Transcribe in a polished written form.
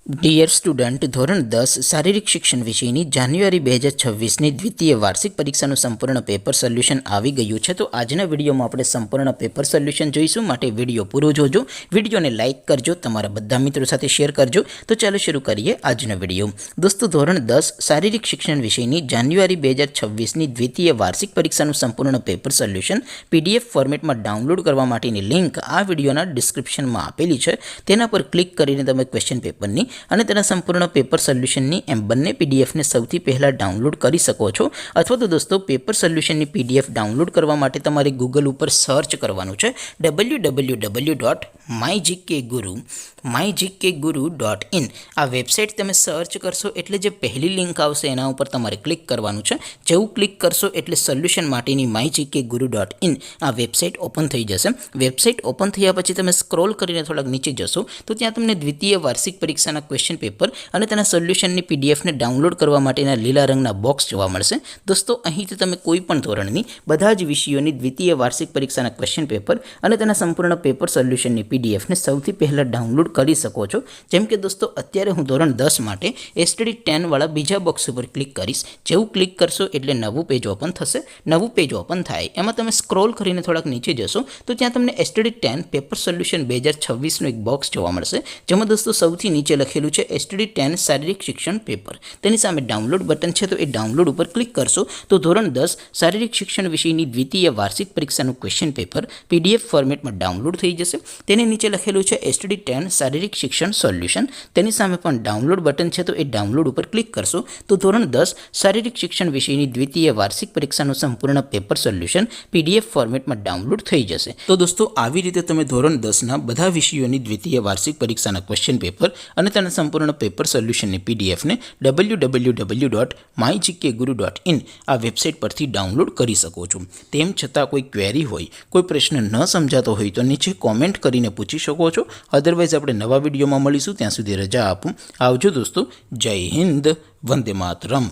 Dear student, ધોરણ 10 શારીરિક શિક્ષણ વિષયની જાન્યુઆરી 2026ની દ્વિતીય વાર્ષિક પરીક્ષાનું સંપૂર્ણ પેપર સોલ્યુશન આવી ગયું છે. તો આજના વિડીયોમાં આપણે સંપૂર્ણ પેપર સોલ્યુશન જોઈશું, માટે વિડીયો પૂરો જોજો. વિડીયોને લાઇક કરજો, તમારા બધા મિત્રો સાથે શેર કરજો. તો ચાલો શરૂ કરીએ આજનો વિડીયો. દોસ્તો, ધોરણ 10 શારીરિક શિક્ષણ વિષયની જાન્યુઆરી 2026ની દ્વિતીય વાર્ષિક પરીક્ષાનું સંપૂર્ણ પેપર સોલ્યુશન PDF ફોર્મેટમાં ડાઉનલોડ કરવા માટેની લિંક આ વિડીયોના ડિસ્ક્રિપ્શનમાં આપેલી છે. તેના પર ક્લિક કરીને તમે ક્વેશ્ચન પેપરની અને તેના સંપૂર્ણ પેપર સોલ્યુશનની એમ બંને PDFને સૌથી પહેલાં ડાઉનલોડ કરી શકો છો. અથવા તો દોસ્તો, પેપર સોલ્યુશનની PDF ડાઉનલોડ કરવા માટે તમારે ગૂગલ ઉપર સર્ચ કરવાનું છે www.mygkguru.in. આ વેબસાઇટ તમે સર્ચ કરશો એટલે જે પહેલી લિંક આવશે એના ઉપર તમારે ક્લિક કરવાનું છે. જેવું ક્લિક કરશો એટલે સોલ્યુશન માટેની mygkguru.in આ વેબસાઇટ ઓપન થઈ જશે. વેબસાઇટ ઓપન થયા પછી તમે સ્ક્રોલ કરીને થોડાક નીચે જશો તો ત્યાં તમને દ્વિતીય વાર્ષિક પરીક્ષાના ક્વેશ્ચન પેપર અને તેના સોલ્યુશનની PDFને ડાઉનલોડ કરવા માટેના લીલા રંગના બોક્સ જોવા મળશે. દોસ્તો, અહીંથી તમે કોઈ પણ ધોરણની બધા જ વિષયોની દ્વિતીય વાર્ષિક પરીક્ષાના ક્વેશ્ચન પેપર અને તેના સંપૂર્ણ પેપર સોલ્યુશનની PDFને સૌથી પહેલાં ડાઉનલોડ કરી શકો છો. જેમ કે દોસ્તો, અત્યારે હું ધોરણ 10 માટે STD 10 વાળા બીજા બોક્સ ઉપર ક્લિક કરીશ. જેવું ક્લિક કરશો એટલે નવું પેજ ઓપન થશે. નવું પેજ ઓપન થાય એમાં તમે સ્ક્રોલ કરીને થોડાક નીચે જશો તો ત્યાં તમને STD 10 પેપર સોલ્યુશન 2026નું એક બોક્સ જોવા મળશે. જેમાં દોસ્તો સૌથી નીચે લખેલું છે STD 10 શારીરિક શિક્ષણ પેપર. તેની સામે ડાઉનલોડ બટન છે, તો એ ડાઉનલોડ ઉપર ક્લિક કરશો તો ધોરણ 10 શારીરિક શિક્ષણ વિષયની દ્વિતીય વાર્ષિક પરીક્ષાનું ક્વેશ્ચન પેપર PDF ફોર્મેટમાં ડાઉનલોડ થઈ જશે. તેની નીચે લખેલું છે STD 10 શારીરિક શિક્ષણ સોલ્યુશન. તેની સામે પણ ડાઉનલોડ બટન છે, તો એ ડાઉનલોડ ઉપર ક્લિક કરશો તો ધોરણ 10 શારીરિક શિક્ષણ વિષયની દ્વિતીય વાર્ષિક પરીક્ષાનું સંપૂર્ણ પેપર સોલ્યુશન PDF ફોર્મેટમાં ડાઉનલોડ થઈ જશે. તો દોસ્તો, આવી રીતે તમે ધોરણ 10ના બધા વિષયોની દ્વિતીય વાર્ષિક પરીક્ષાના ક્વેશ્ચન પેપર અને તેના સંપૂર્ણ પેપર સોલ્યુશનની PDFને www.mygkguru.in આ વેબસાઇટ પરથી ડાઉનલોડ કરી શકો છો. તેમ છતાં કોઈ ક્વેરી હોય, કોઈ પ્રશ્ન ન સમજાતો હોય તો નીચે કોમેન્ટ કરીને પૂછી શકો છો. અધરવાઇઝ આપણે નવા વિડીયોમાં મળીશું. ત્યાં સુધી રજા આપું. આવજો દોસ્તો. જય હિન્દ. વંદે માતરમ.